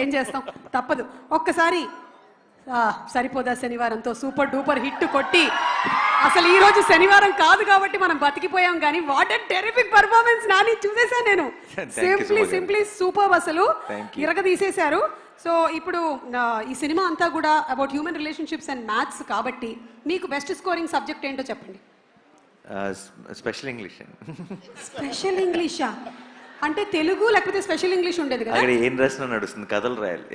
ఏం చేస్తాం, తప్పదు. ఒక్కసారి సరిపోదా శనివారంతో సూపర్ డూపర్ హిట్ కొట్టి, అసలు ఈ రోజు శనివారం కాదు కాబట్టి మనం బతికిపోయాం, కానీ what a terrific performance Nani, చూసేసా నేను. సింప్లీ సూపర్, అసలు ఇరగదీసేశారు. సో ఇప్పుడు ఈ సినిమా అంతా కూడా about human relationships and maths కాబట్టి మీకు బెస్ట్ స్కోరింగ్ సబ్జెక్ట్ ఏంటో చెప్పండి. Special English. స్పెషల్ ఇంగ్లీషా అంటే తెలుగు లేకపోతే స్పెషల్ ఇంగ్లీష్ ఉండేది కదా? అక్కడ ఏం రాసినా నడుస్తుంది, కథలు రాయాలి.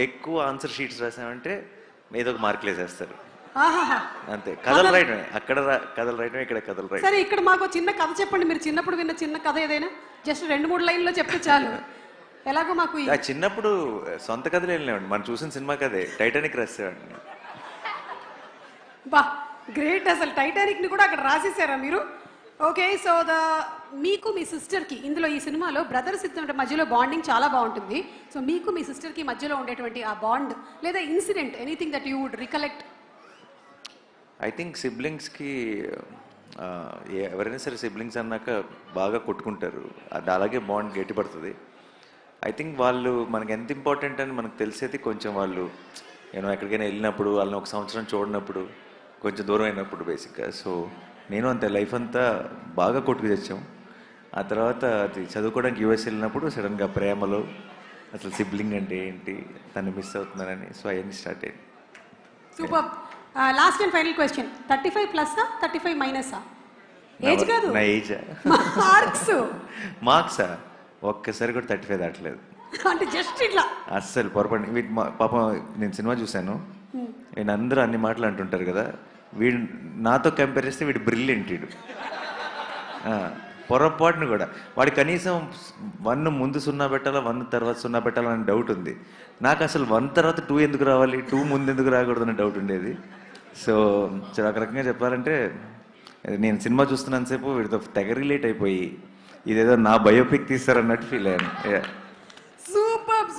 ఎక్కువ ఆన్సర్ షీట్స్ రాసామంటే ఏదో ఒక మార్కులు వేసేస్తారు అంతే. కథలు రాయటమే, అక్కడ కథలు రాయటమే, ఇక్కడ కథలు రాయటం. సరే, ఇక్కడ మాకు చిన్న కథ చెప్పండి. మీరు చిన్నప్పుడు విన్న చిన్న కథ ఏదైనా, జస్ట్ 2-3 లైన్లో చెప్తే చాలు. ఎలాగో మాకు చిన్నప్పుడు సొంత కథలు వెళ్ళినామండి, మనం చూసిన సినిమా కథే, టైటానిక్ రాసేవాడిని. బా గ్రేట్, అసలు టైటానిక్ ని కూడా అక్కడ రాసేసారా మీరు? ఓకే, సో మీకు మీ సిస్టర్కి ఇందులో ఈ సినిమాలో బ్రదర్స్ ఇద్దరి మధ్యలో బాండింగ్ చాలా బాగుంటుంది. సో మీకు మీ సిస్టర్కి మధ్యలో ఉండేటువంటి ఆ బాండ్ లేదా incident, anything that you would recollect? I think సిబ్లింగ్స్కి ఎవరైనా సరే సిబ్లింగ్స్ అన్నాక బాగా కొట్టుకుంటారు, అది అలాగే బాండ్ గట్టిపడుతుంది. ఐ థింక్ వాళ్ళు మనకి ఎంత ఇంపార్టెంట్ అని మనకు తెలిసేది కొంచెం వాళ్ళు ఎక్కడికైనా వెళ్ళినప్పుడు, వాళ్ళని ఒక సంవత్సరం చూడనప్పుడు, కొంచెం దూరం అయినప్పుడు బేసిక్గా. సో నేను అంతే లైఫ్ అంతా బాగా కొట్టుకు తెచ్చాం. ఆ తర్వాత అది చదువుకోవడానికి యూఎస్ వెళ్ళినప్పుడు సడన్గా ప్రేమలో అసలు సిబ్లింగ్ అంటే ఏంటి, తను మిస్ అవుతున్నానని, సో అవన్నీ స్టార్ట్ అయ్యింది. Super. Last and final question, 35+ 35- age కాదు, నా ఏజా? మార్క్సా? ఒక్కసారి కూడా 35 దాటలేదు. అంటే జస్ట్ ఇట్లా అస్సలు పొరపాటు. పాపం నేను సినిమా చూశాను, నేను అందరూ అన్ని మాటలు అంటుంటారు కదా, వీడు నాతో కంపేర్ చేస్తే వీడు బ్రిలియంట్, వీడు పొరపాటును కూడా. వాడు కనీసం 1 ముందు 0 పెట్టాలా, 1 తర్వాత 0 పెట్టాలని డౌట్ ఉంది నాకు. అసలు 1 తర్వాత 2 ఎందుకు రావాలి, 2 ముందు ఎందుకు రాకూడదు అనే డౌట్ ఉండేది. సో ఒక రకంగా చెప్పాలంటే నేను సినిమా చూస్తున్నంతసేపు వీడితో తెగ రిలేట్ అయిపోయి ఇదేదో నా బయోపిక్ తీస్తారన్నట్టు ఫీల్ అయ్యాను.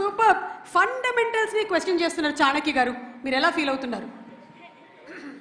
సూపర్. ఫండమెంటల్స్ ని క్వశ్చన్ చేస్తున్నారు చాణక్య గారు, మీరు ఎలా ఫీల్ అవుతున్నారు?